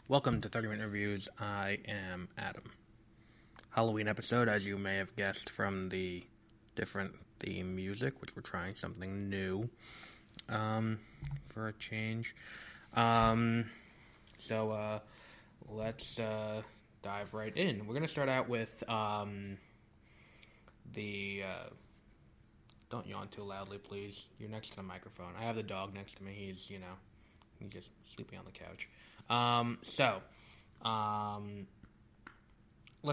Welcome to 30 Minute Reviews. I am Adam. Halloween episode, as you may have guessed from the different theme music, which we're trying something new for a change. So let's dive right in. We're going to start out with don't yawn too loudly, please. You're next to the microphone. I have the dog next to me. He's just sleeping on the couch. Let's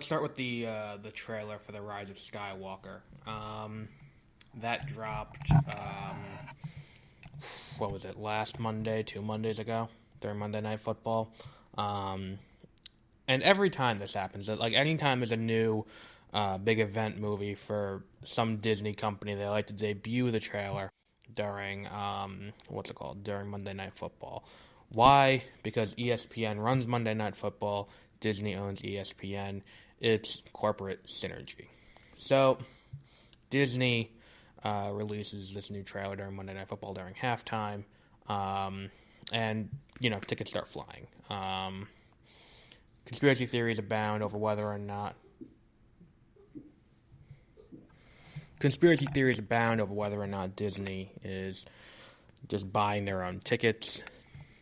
start with the trailer for The Rise of Skywalker. That dropped, what was it, last Monday, 2 Mondays ago, during Monday Night Football. And every time this happens, like anytime there's a new big event movie for some Disney company, they like to debut the trailer during, during Monday Night Football. Why? Because ESPN runs Monday Night Football, Disney owns ESPN, it's corporate synergy. So, Disney releases this new trailer during Monday Night Football during halftime, and, tickets start flying. Conspiracy theories abound over whether or not Disney is just buying their own tickets,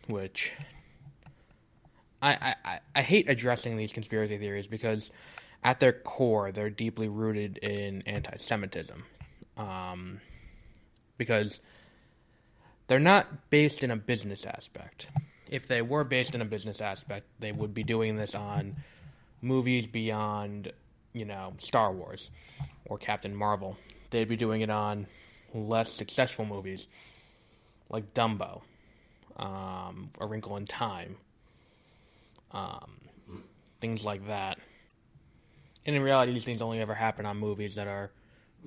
which I hate addressing these conspiracy theories because at their core they're deeply rooted in anti-Semitism, because they're not based in a business aspect. If they were based in a business aspect, they would be doing this on movies beyond, Star Wars or Captain Marvel. They'd be doing it on less successful movies like Dumbo, A Wrinkle in Time, things like that. And in reality, these things only ever happen on movies that are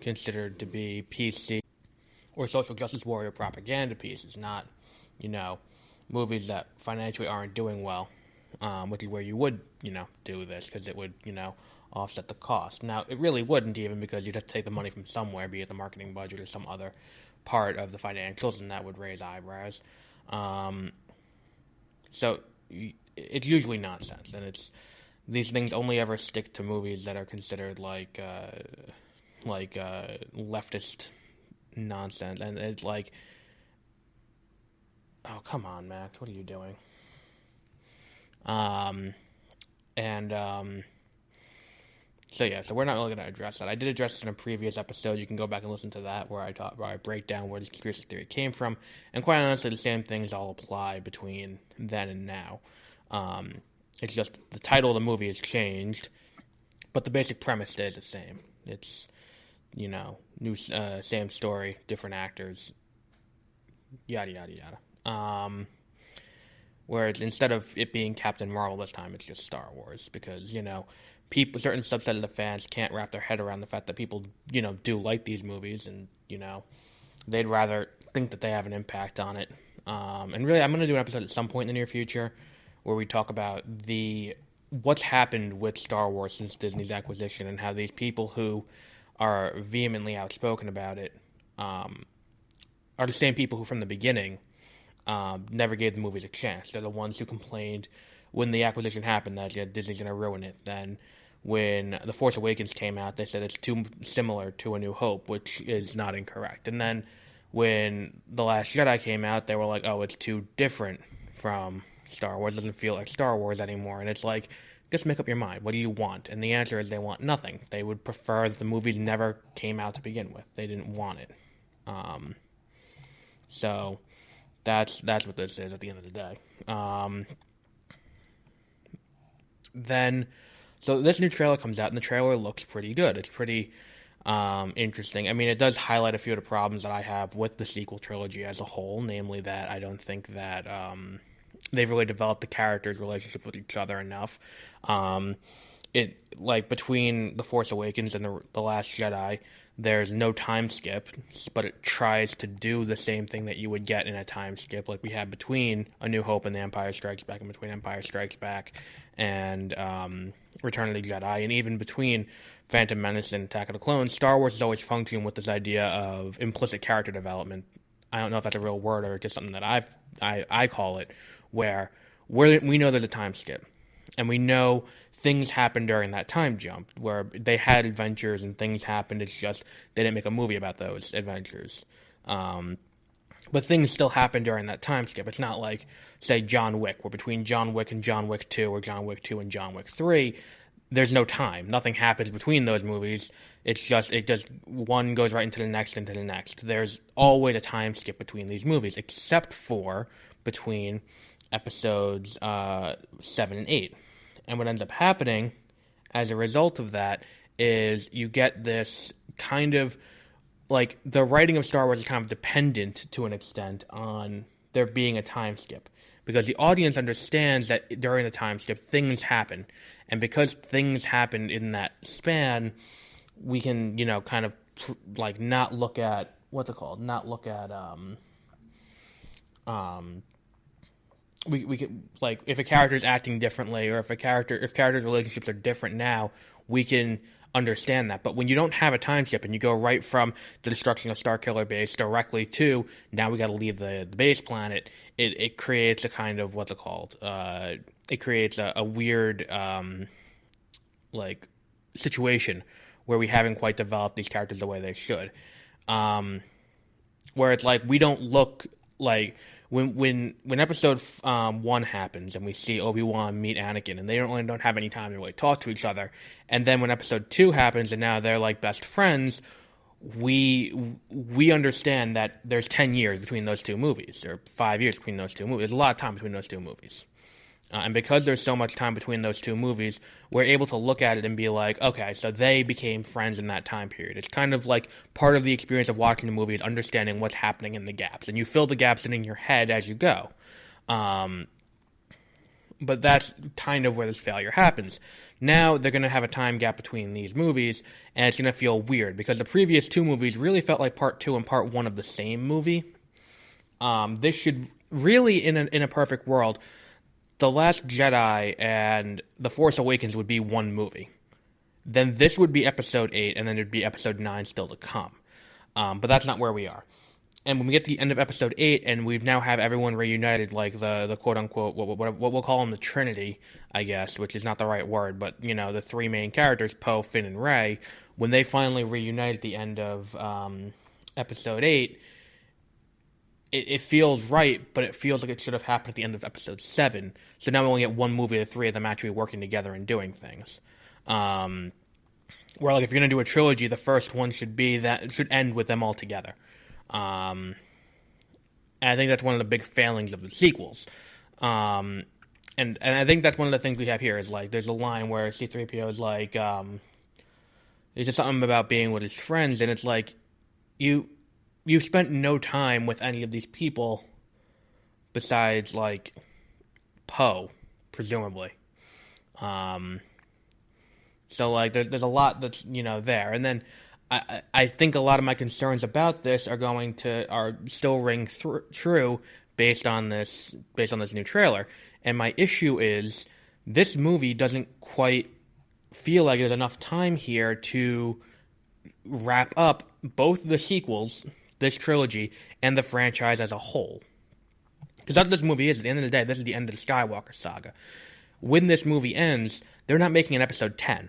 considered to be PC or social justice warrior propaganda pieces, not, movies that financially aren't doing well, which is where you would, do this, because it would, offset the cost. Now, it really wouldn't, even, because you'd have to take the money from somewhere, be it the marketing budget or some other part of the financials, and that would raise eyebrows. So it's usually nonsense, and these things only ever stick to movies that are considered like leftist nonsense, and it's like, oh, come on, Max, what are you doing? So we're not really going to address that. I did address this in a previous episode. You can go back and listen to that, where I break down where this conspiracy theory came from. And quite honestly, the same things all apply between then and now. It's just the title of the movie has changed, but the basic premise stays the same. It's, new, same story, different actors, yada, yada, yada. Whereas instead of it being Captain Marvel this time, it's just Star Wars, because, a certain subset of the fans can't wrap their head around the fact that people, do like these movies, and, they'd rather think that they have an impact on it. And really, I'm going to do an episode at some point in the near future where we talk about what's happened with Star Wars since Disney's acquisition, and how these people who are vehemently outspoken about it are the same people who, from the beginning, never gave the movies a chance. They're the ones who complained when the acquisition happened that Disney's going to ruin it. Then when The Force Awakens came out, they said it's too similar to A New Hope, which is not incorrect. And then when The Last Jedi came out, they were like, oh, it's too different from Star Wars. It doesn't feel like Star Wars anymore. And it's like, just make up your mind. What do you want? And the answer is they want nothing. They would prefer that the movies never came out to begin with. They didn't want it. So that's what this is at the end of the day. So this new trailer comes out, and the trailer looks pretty good. It's pretty interesting. I mean, it does highlight a few of the problems that I have with the sequel trilogy as a whole, namely that I don't think that they've really developed the characters' relationship with each other enough. Between The Force Awakens and The Last Jedi, there's no time skip, but it tries to do the same thing that you would get in a time skip, like we had between A New Hope and The Empire Strikes Back, and between Empire Strikes Back and Return of the Jedi, and even between Phantom Menace and Attack of the Clones. Star Wars has always functioned with this idea of implicit character development. I don't know if that's a real word or just something that I call it, where we know there's a time skip, and we know things happened during that time jump where they had adventures and things happened. It's just they didn't make a movie about those adventures. But things still happen during that time skip. It's not like, say, John Wick, where between John Wick and John Wick 2 or John Wick 2 and John Wick 3, there's no time. Nothing happens between those movies. It just one goes right into the next. There's always a time skip between these movies, except for between episodes 7 and 8. And what ends up happening as a result of that is you get this kind of, like, the writing of Star Wars is kind of dependent to an extent on there being a time skip. Because the audience understands that during the time skip, things happen. And because things happen in that span, we can, kind of, not look at, what's it called? Not look at, we can, like, if a character is acting differently, or if characters' relationships are different now, we can understand that. But when you don't have a time skip and you go right from the destruction of Starkiller Base directly to now we got to leave the base planet, it creates a kind of, what's it called? It creates a weird situation where we haven't quite developed these characters the way they should. Where it's like we don't look like when episode 1 happens and we see Obi-Wan meet Anakin and they don't have any time to really talk to each other, and then when episode 2 happens and now they're like best friends, we understand that there's 10 years between those two movies, or 5 years between those two movies. There's a lot of time between those two movies. And because there's so much time between those two movies, we're able to look at it and be like, okay, so they became friends in that time period. It's kind of like part of the experience of watching the movie is understanding what's happening in the gaps. And you fill the gaps in your head as you go. But that's kind of where this failure happens. Now they're going to have a time gap between these movies, and it's going to feel weird, because the previous two movies really felt like part 2 and part 1 of the same movie. This should really, in a perfect world, The Last Jedi and The Force Awakens would be one movie. Then this would be episode 8, and then there'd be episode 9 still to come. But that's not where we are. And when we get to the end of episode 8, and we now have everyone reunited, like the quote-unquote, what we'll call them the Trinity, I guess, which is not the right word, but, the three main characters, Poe, Finn, and Rey, when they finally reunite at the end of episode 8, it feels right, but it feels like it should have happened at the end of episode 7. So now we only get one movie of the three of them actually working together and doing things. Where, like, if you're going to do a trilogy, the first one should end with them all together. And I think that's one of the big failings of the sequels. And I think that's one of the things we have here is, like, there's a line where C-3PO is like, there's just something about being with his friends, and it's like, you've spent no time with any of these people besides, like, Poe, presumably. So, like, there's a lot that's, there. And then I think a lot of my concerns about this are still ring true based on this new trailer. And my issue is this movie doesn't quite feel like there's enough time here to wrap up both the sequels, this trilogy, and the franchise as a whole. Because that's what this movie is. At the end of the day, this is the end of the Skywalker saga. When this movie ends, they're not making an episode 10.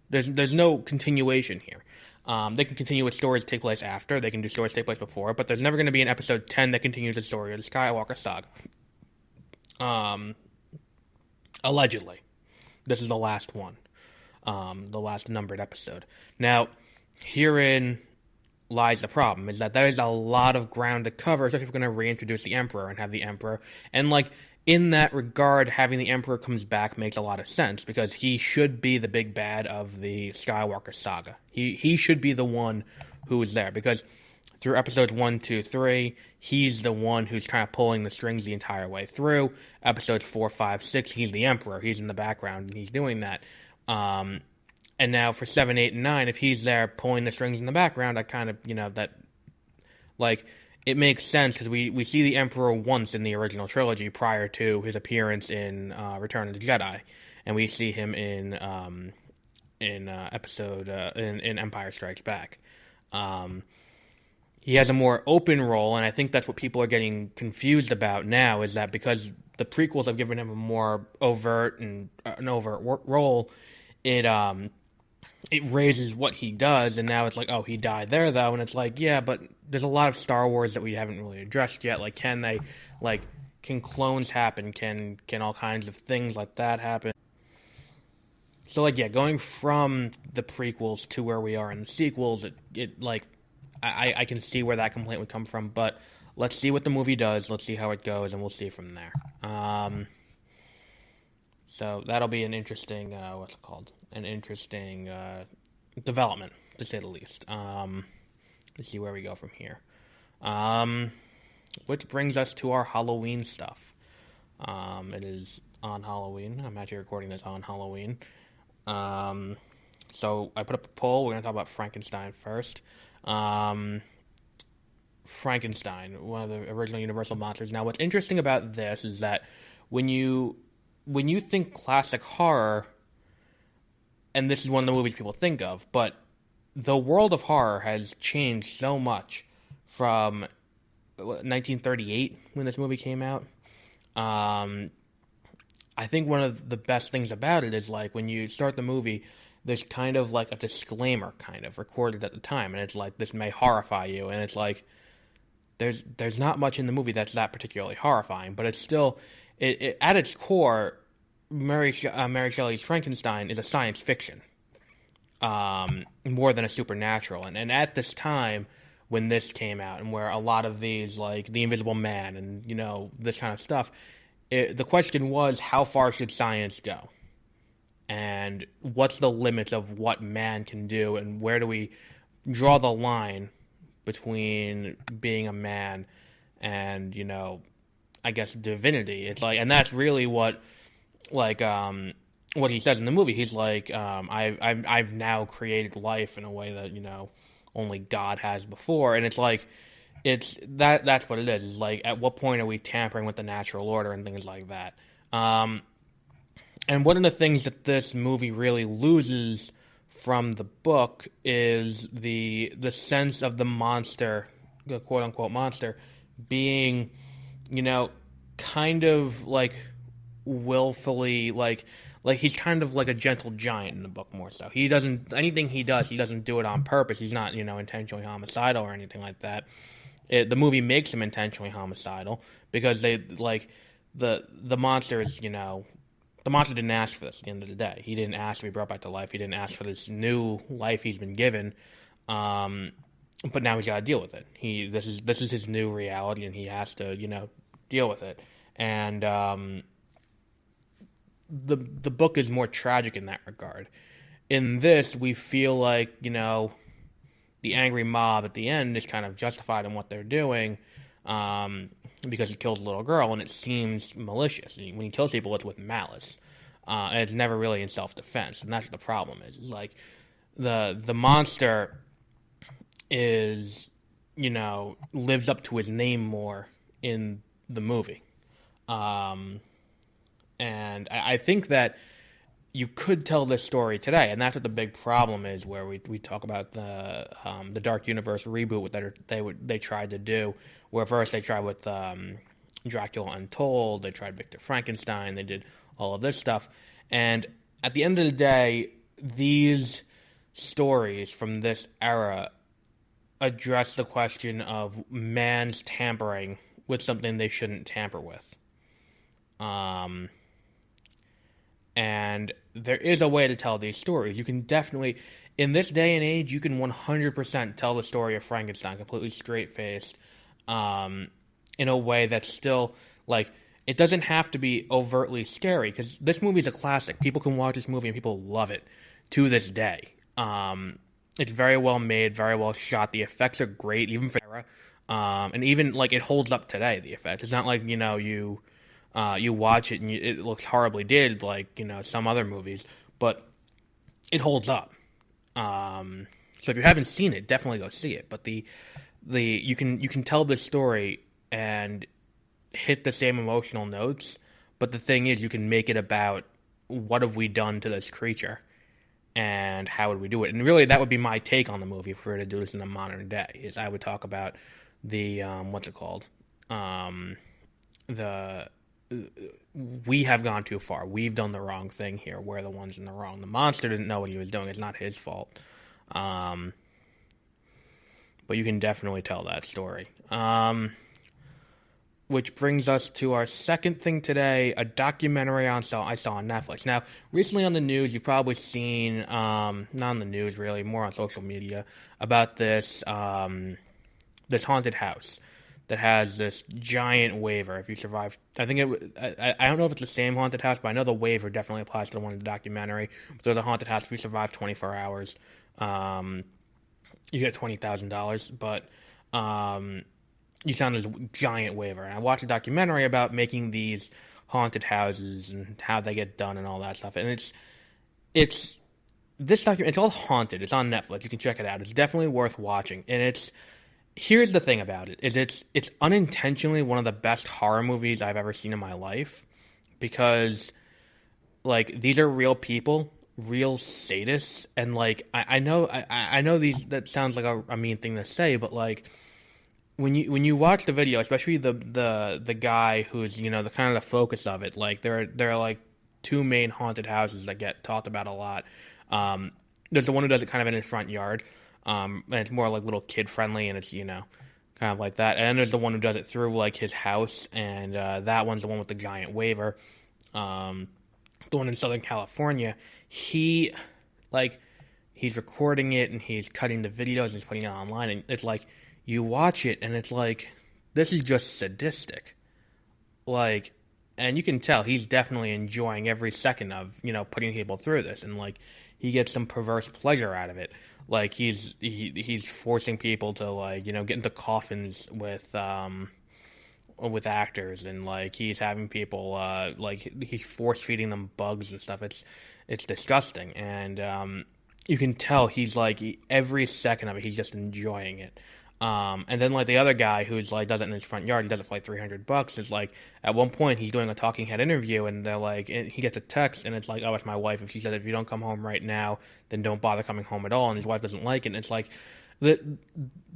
There's no continuation here. They can continue with stories that take place after. They can do stories that take place before. But there's never going to be an episode 10 that continues the story of the Skywalker saga. Allegedly. This is the last one. The last numbered episode. Now, herein lies the problem, is that there is a lot of ground to cover, especially if we're going to reintroduce the Emperor and have the Emperor. And, like, in that regard, having the Emperor comes back makes a lot of sense, because he should be the big bad of the Skywalker saga. He should be the one who is there, because through episodes 1, 2, 3, he's the one who's kind of pulling the strings the entire way through. Episodes 4, 5, 6, he's the Emperor. He's in the background, and he's doing that. And now for 7, 8, and 9, if he's there pulling the strings in the background, I kind of, that, like, it makes sense, because we see the Emperor once in the original trilogy prior to his appearance in Return of the Jedi, and we see him in Empire Strikes Back. He has a more open role, and I think that's what people are getting confused about now, is that because the prequels have given him a more overt and an overt role, it raises what he does, and now it's like, oh, he died there though, and it's like, yeah, but there's a lot of Star Wars that we haven't really addressed yet. Like, can clones happen? Can all kinds of things like that happen? So, like, yeah, going from the prequels to where we are in the sequels, I can see where that complaint would come from, but let's see what the movie does, let's see how it goes, and we'll see from there. So that'll be an interesting, an interesting development, to say the least. Let's see where we go from here. Which brings us to our Halloween stuff. It is on Halloween. I'm actually recording this on Halloween. So I put up a poll. We're going to talk about Frankenstein first. Frankenstein, one of the original Universal monsters. Now, what's interesting about this is that when you think classic horror, and this is one of the movies people think of, but the world of horror has changed so much from 1938 when this movie came out. I think one of the best things about it is, like, when you start the movie, there's kind of like a disclaimer kind of recorded at the time, and it's like, this may horrify you, and it's like, there's not much in the movie that's that particularly horrifying, but it's still, it at its core, Mary Shelley's Frankenstein is a science fiction, more than a supernatural, and at this time, when this came out, and where a lot of these, like The Invisible Man, and, you know, this kind of stuff, the question was, how far should science go? And what's the limits of what man can do, and where do we draw the line between being a man and, you know, I guess divinity? It's like, and that's really what he says in the movie. He's like, I've now created life in a way that, you know, only God has before, and it's like, that's what it is. It's like, at what point are we tampering with the natural order and things like that? And one of the things that this movie really loses from the book is the sense of the monster, the quote-unquote monster, being, you know, kind of like willfully, like he's kind of like a gentle giant in the book more so. Anything he doesn't do it on purpose. He's not, you know, intentionally homicidal or anything like that. The movie makes him intentionally homicidal because they, like, the monster is, you know, the monster didn't ask for this at the end of the day. He didn't ask to be brought back to life. He didn't ask for this new life he's been given. But now he's got to deal with it. This is his new reality, and he has to, you know, deal with it. And the book is more tragic in that regard. In this, we feel like, you know, the angry mob at the end is kind of justified in what they're doing, because he kills a little girl, and it seems malicious. When he kills people, it's with malice, and it's never really in self-defense, and that's what the problem is. It's like, the monster is, you know, lives up to his name more in the movie. And I think that you could tell this story today, and that's what the big problem is, where we talk about the Dark Universe reboot that they tried to do, where first they tried with Dracula Untold, they tried Victor Frankenstein, they did all of this stuff, and at the end of the day, these stories from this era address the question of man's tampering with something they shouldn't tamper with. And there is a way to tell these stories. You can definitely, in this day and age, you can 100% tell the story of Frankenstein completely straight-faced, in a way that's still, like, it doesn't have to be overtly scary, because this movie's a classic. People can watch this movie and people love it to this day. It's very well made, very well shot. The effects are great, even for the era. And even, like, it holds up today, the effects. It's not like, you know, you watch it and it looks horribly dated, like, you know, some other movies, but it holds up. So if you haven't seen it, definitely go see it. But you can tell this story and hit the same emotional notes, but the thing is, you can make it about what have we done to this creature and how would we do it. And really, that would be my take on the movie if we were to do this in the modern day, is I would talk about the we have gone too far. We've done the wrong thing here. We're the ones in the wrong. The monster didn't know what he was doing. It's not his fault. But you can definitely tell that story. Which brings us to our second thing today, a documentary I saw on Netflix. Now, recently on the news, you've probably seen, not on the news really, more on social media, about this this haunted house that has this giant waiver. If you survive, I think I don't know if it's the same haunted house, but I know the waiver definitely applies to the one in the documentary. But there's a haunted house. If you survive 24 hours, you get $20,000. But you signed this giant waiver. And I watched a documentary about making these haunted houses and how they get done and all that stuff. And it's this documentary. It's called Haunted. It's on Netflix. You can check it out. It's definitely worth watching. And here's the thing about it, is it's unintentionally one of the best horror movies I've ever seen in my life, because like these are real people, real sadists, and like I know these, that sounds like a mean thing to say, but like when you watch the video, especially the guy who's, you know, the kind of the focus of it, like there are like two main haunted houses that get talked about a lot. There's the one who does it kind of in his front yard. And it's more like little kid friendly, and it's, you know, kind of like that. And then there's the one who does it through like his house, and that one's the one with the giant waiver. The one in Southern California, he's recording it and he's cutting the videos and he's putting it online, and it's like you watch it and it's like, this is just sadistic. Like, and you can tell he's definitely enjoying every second of, you know, putting people through this, and like he gets some perverse pleasure out of it. Like he's forcing people to, like, you know, get into coffins with actors, and like he's having people like he's force feeding them bugs and stuff. It's disgusting, and you can tell he's like every second of it he's just enjoying it. And then like the other guy who's like does it in his front yard, he does it for like $300. Is like at one point he's doing a talking head interview, and they're like, and he gets a text, and it's like, oh, it's my wife, and she says, if you don't come home right now, then don't bother coming home at all. And his wife doesn't like it, and it's like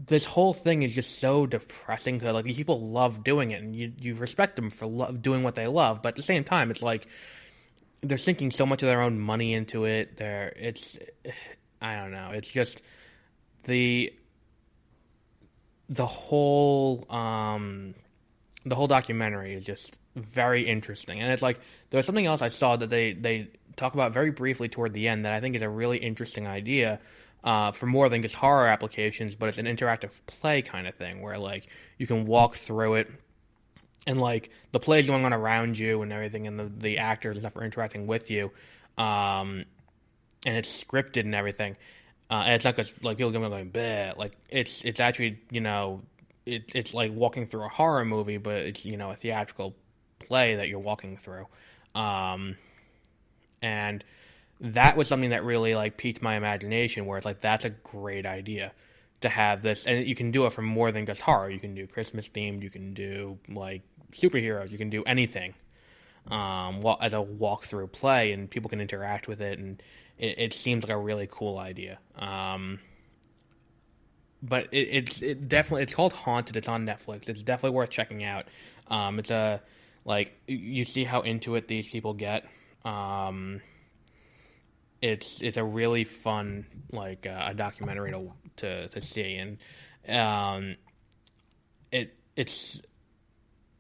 this whole thing is just so depressing, because like these people love doing it, and you respect them for doing what they love, but at the same time it's like they're sinking so much of their own money into it. I don't know, it's just the whole documentary is just very interesting. And it's like, there was something else I saw that they talk about very briefly toward the end that I think is a really interesting idea for more than just horror applications, but it's an interactive play kind of thing where like you can walk through it, and like the play is going on around you and everything, and the actors and stuff are interacting with you, and it's scripted and everything. And it's not because like people going bleh. Like it's actually, you know, it's like walking through a horror movie, but it's, you know, a theatrical play that you're walking through. And that was something that really like piqued my imagination, where it's like, that's a great idea to have this, and you can do it for more than just horror. You can do Christmas themed, you can do like superheroes, you can do anything as a walk-through play, and people can interact with it, and it seems like a really cool idea. But it definitely, it's called Haunted. It's on Netflix. It's definitely worth checking out. It's a, like, you see how into it these people get. It's a really fun, like, a documentary to see, and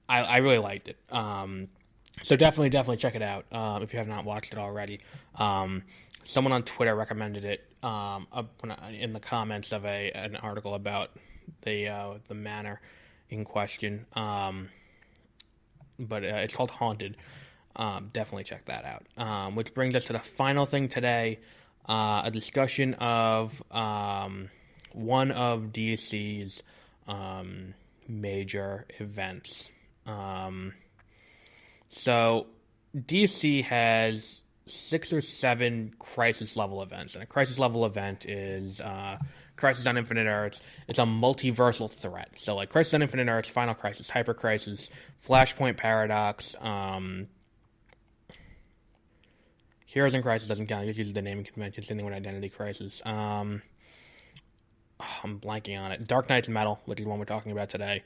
I really liked it. So definitely check it out if you have not watched it already. Someone on Twitter recommended it in the comments of an article about the manor in question. But it's called Haunted. Definitely check that out. Which brings us to the final thing today, a discussion of one of DC's major events. So DC has 6 or 7 crisis level events, and a crisis level event is Crisis on Infinite Earths. It's a multiversal threat. So like Crisis on Infinite Earths, Final Crisis, Hyper Crisis, Flashpoint Paradox, Heroes in Crisis doesn't count. It just uses the naming convention. Same thing with Identity Crisis. I'm blanking on it. Dark Knight's Metal, which is one we're talking about today.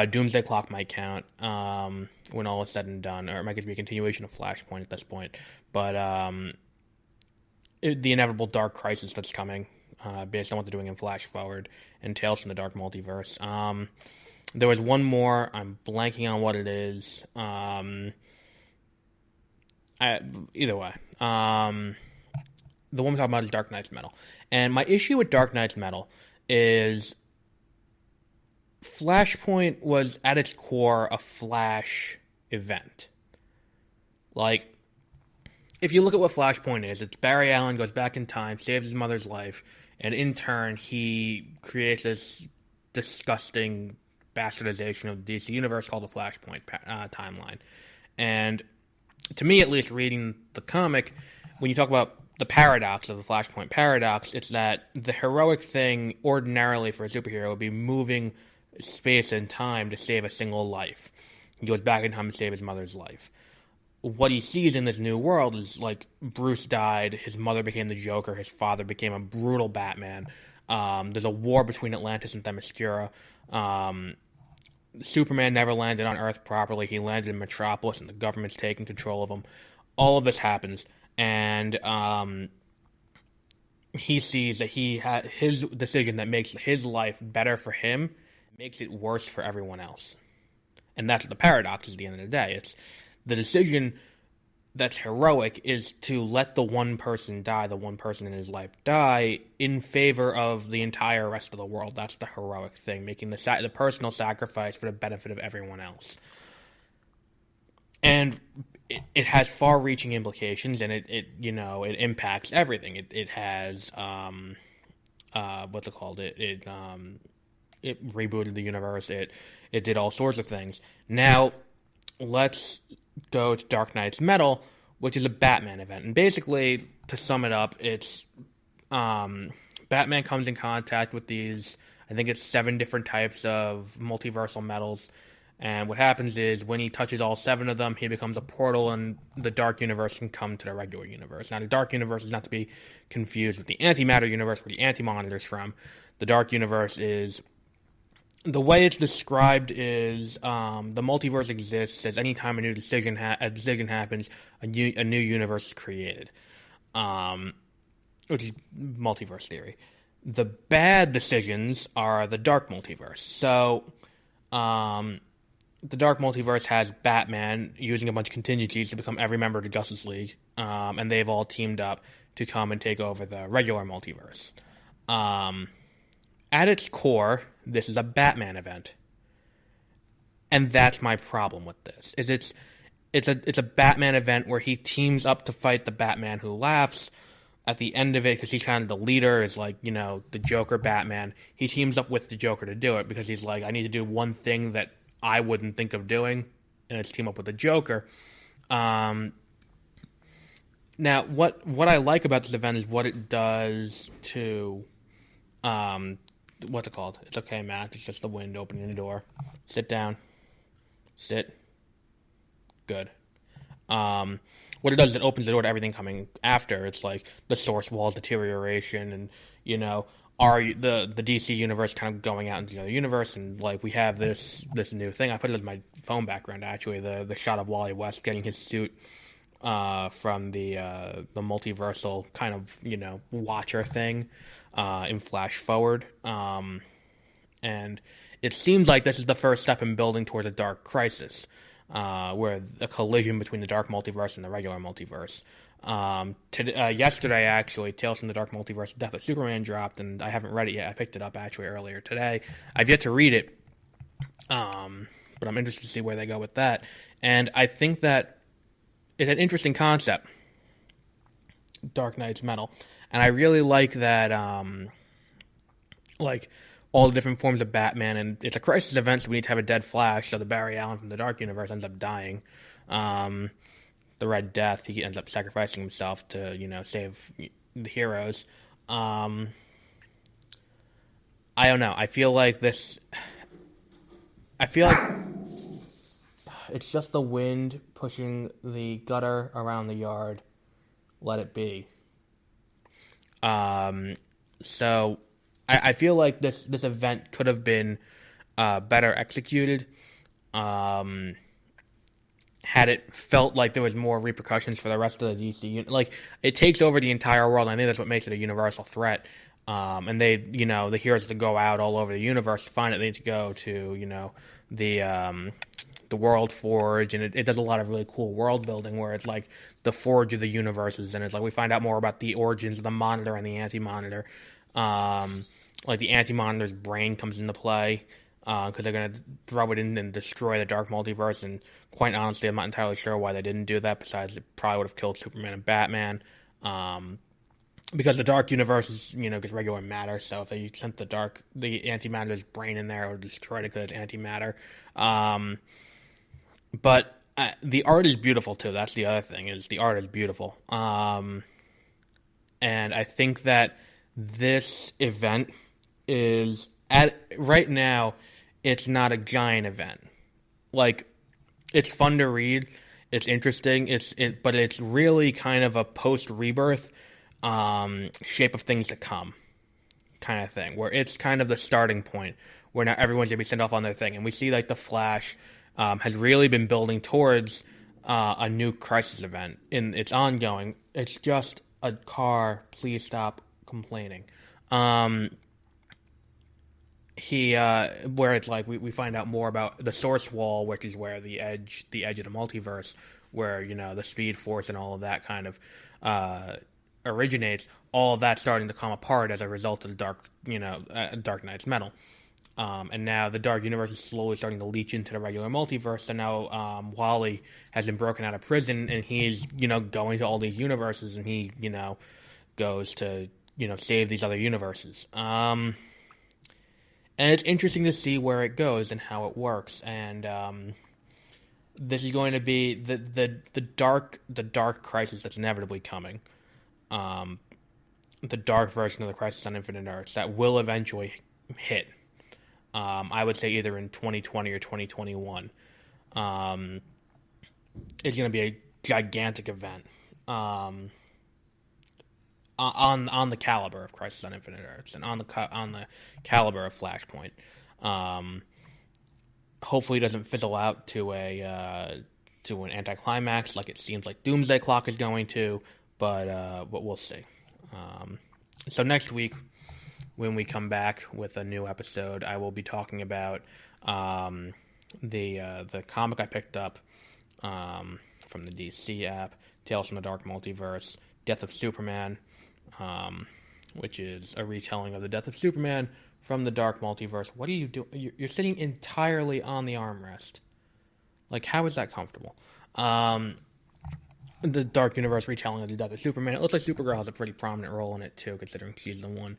Doomsday Clock might count when all is said and done, or it might just be a continuation of Flashpoint at this point. But the inevitable Dark Crisis that's coming, based on what they're doing in Flash Forward and Tales from the Dark Multiverse. There was one more. I'm blanking on what it is. Either way. The one we're talking about is Dark Knight's Metal. And my issue with Dark Knight's Metal is Flashpoint was at its core a Flash event. Like, if you look at what Flashpoint is, it's Barry Allen goes back in time, saves his mother's life, and in turn he creates this disgusting bastardization of the DC universe called the Flashpoint timeline. And to me, at least, reading the comic, when you talk about the paradox of the Flashpoint paradox, it's that the heroic thing ordinarily for a superhero would be moving space and time to save a single life. He goes back in time to save his mother's life. What he sees in this new world is, like, Bruce died, his mother became the Joker, his father became a brutal Batman. There's a war between Atlantis and Themyscira. Superman never landed on Earth properly. He landed in Metropolis, and the government's taking control of him. All of this happens. And he sees that he had his decision that makes his life better for him makes it worse for everyone else. And that's what the paradox is at the end of the day. It's the decision that's heroic is to let the one person die, the one person in his life die, in favor of the entire rest of the world. That's the heroic thing, making the personal sacrifice for the benefit of everyone else. And it has far-reaching implications, and it impacts everything. It has what's it called? It rebooted the universe. It did all sorts of things. Now let's go to Dark Knight's Metal, which is a Batman event, and basically, to sum it up, it's Batman comes in contact with these. I think it's 7 different types of multiversal metals. And what happens is, when he touches all 7 of them, he becomes a portal, and the Dark Universe can come to the regular universe. Now, the Dark Universe is not to be confused with the Antimatter Universe, where the Anti-Monitor's from. The Dark Universe is... The way it's described is, the multiverse exists as any time a new decision happens, a new universe is created. Which is multiverse theory. The bad decisions are the Dark Multiverse. So, the Dark Multiverse has Batman using a bunch of contingencies to become every member of the Justice League, and they've all teamed up to come and take over the regular multiverse. At its core, this is a Batman event, and that's my problem with this. It's a Batman event where he teams up to fight the Batman Who Laughs. At the end of it, because he's kind of the leader, is like, the Joker Batman. He teams up with the Joker to do it because he's like, I need to do one thing that I wouldn't think of doing, and it's team up with the Joker. Now, what I like about this event is what it does to, what's it called? It's okay, Matt. It's just the wind opening the door. Sit down. Sit. Good. What it does is it opens the door to everything coming after. It's like the Source Wall's deterioration, and the DC universe kind of going out into the other universe, and like we have this new thing. I put it as my phone background, actually, the shot of Wally West getting his suit from the multiversal kind of Watcher thing in Flash Forward, and it seems like this is the first step in building towards a Dark Crisis. Where the collision between the Dark Multiverse and the regular multiverse. Yesterday, actually, Tales from the Dark Multiverse, Death of Superman dropped, and I haven't read it yet. I picked it up, actually, earlier today. I've yet to read it, but I'm interested to see where they go with that. And I think that it's an interesting concept, Dark Knight's Metal. And I really like that, all the different forms of Batman, and it's a crisis event, so we need to have a dead Flash, so the Barry Allen from the Dark Universe ends up dying. The Red Death, he ends up sacrificing himself to, save the heroes. I don't know, I feel like it's just the wind pushing the gutter around the yard. Let it be. So I feel like this event could have been better executed. Had it felt like there was more repercussions for the rest of the DC, like it takes over the entire world. And I think that's what makes it a universal threat. And they, the heroes to go out all over the universe to find it. They need to go to, the World Forge, and it does a lot of really cool world building where it's like the forge of the universes, and it's like we find out more about the origins of the Monitor and the Anti-Monitor. Like the Anti-Monitor's brain comes into play because they're going to throw it in and destroy the Dark Multiverse, and quite honestly, I'm not entirely sure why they didn't do that, besides it probably would have killed Superman and Batman. Because the Dark Universe is, just regular matter, so if they sent the Anti-Matter's brain in there, it would destroy it because it's antimatter. But the art is beautiful, too. That's the other thing, is the art is beautiful. And I think that this event is, right now, it's not a giant event. Like, it's fun to read, it's interesting, but it's really kind of a post-Rebirth shape of things to come kind of thing, where it's kind of the starting point where now everyone's going to be sent off on their thing. And we see like the Flash has really been building towards a new Crisis event, and it's ongoing. It's just a car, please stop complaining. Where it's like we find out more about the Source Wall, which is where the edge of the multiverse, where the Speed Force and all of that kind of originates. All of that starting to come apart as a result of the Dark Knight's metal. And now the Dark Universe is slowly starting to leach into the regular multiverse. And now Wally has been broken out of prison, and he's going to all these universes, and he goes to save these other universes. And it's interesting to see where it goes and how it works. And this is going to be the dark crisis that's inevitably coming. The dark version of the Crisis on Infinite Earths that will eventually hit. I would say either in 2020 or 2021. It's going to be a gigantic event. On the caliber of Crisis on Infinite Earths and on the caliber of Flashpoint. Hopefully, it doesn't fizzle out to an anticlimax like it seems like Doomsday Clock is going to, but we'll see. So next week, when we come back with a new episode, I will be talking about the comic I picked up from the DC app, Tales from the Dark Multiverse, Death of Superman, which is a retelling of the death of Superman from the Dark Multiverse. What are you doing? You're sitting entirely on the armrest. Like, how is that comfortable? The Dark Universe retelling of the death of Superman. It looks like Supergirl has a pretty prominent role in it, too, considering she's the one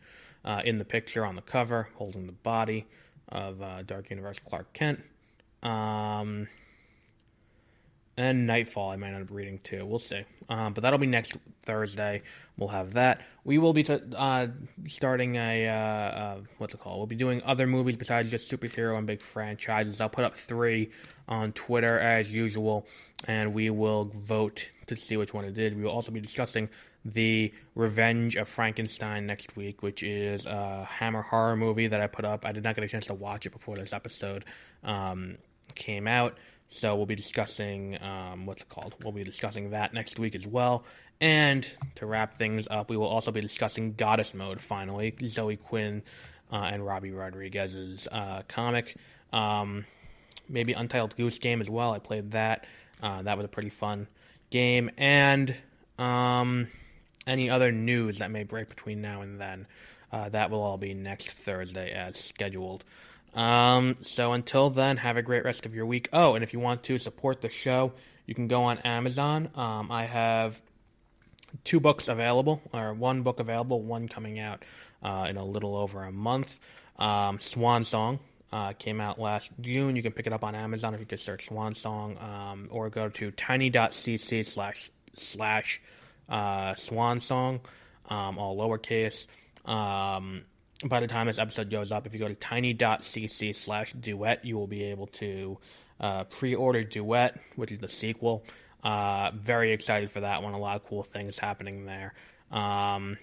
in the picture on the cover, holding the body of Dark Universe Clark Kent. And Nightfall I might end up reading, too. We'll see. But that'll be next Thursday. We'll have that. We will be starting what's it called? We'll be doing other movies besides just superhero and big franchises. I'll put up 3 on Twitter as usual, and we will vote to see which one it is. We will also be discussing The Revenge of Frankenstein next week, which is a Hammer horror movie that I put up. I did not get a chance to watch it before this episode came out. So we'll be discussing, We'll be discussing that next week as well. And to wrap things up, we will also be discussing Goddess Mode, finally. Zoe Quinn and Robbie Rodriguez's comic. Maybe Untitled Goose Game as well. I played that. That was a pretty fun game. And any other news that may break between now and then. That will all be next Thursday as scheduled. So until then, have a great rest of your week. Oh, and if you want to support the show, you can go on Amazon. I have 2 books available, or 1 book available, 1 coming out in a little over a month. Swan Song came out last June. You can pick it up on Amazon if you just search Swan Song, or go to tiny.cc/swan song, all lowercase. By the time this episode goes up, if you go to tiny.cc/duet, you will be able to pre-order Duet, which is the sequel. Very excited for that one. A lot of cool things happening there. And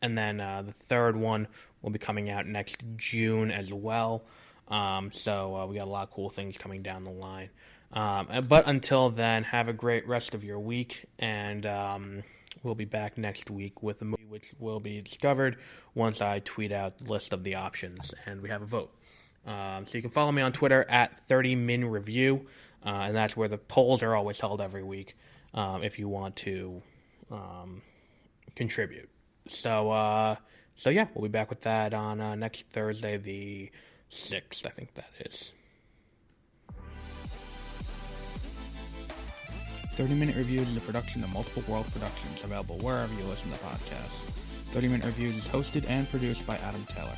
then the third one will be coming out next June as well. So we got a lot of cool things coming down the line. But until then, have a great rest of your week, and we'll be back next week with a movie which will be discovered once I tweet out the list of the options and we have a vote. So you can follow me on Twitter at 30minreview, and that's where the polls are always held every week if you want to contribute. So yeah, we'll be back with that on next Thursday, the 6th, I think that is. 30-Minute Reviews is a production of Multiple World Productions, available wherever you listen to podcasts. 30-Minute Reviews is hosted and produced by Adam Taylor.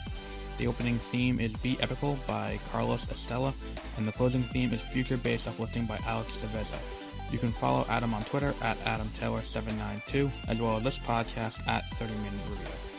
The opening theme is Be Epical by Carlos Estella, and the closing theme is Future Bass Uplifting by Alex Cevezo. You can follow Adam on Twitter at AdamTaylor792, as well as this podcast at 30-Minute Review.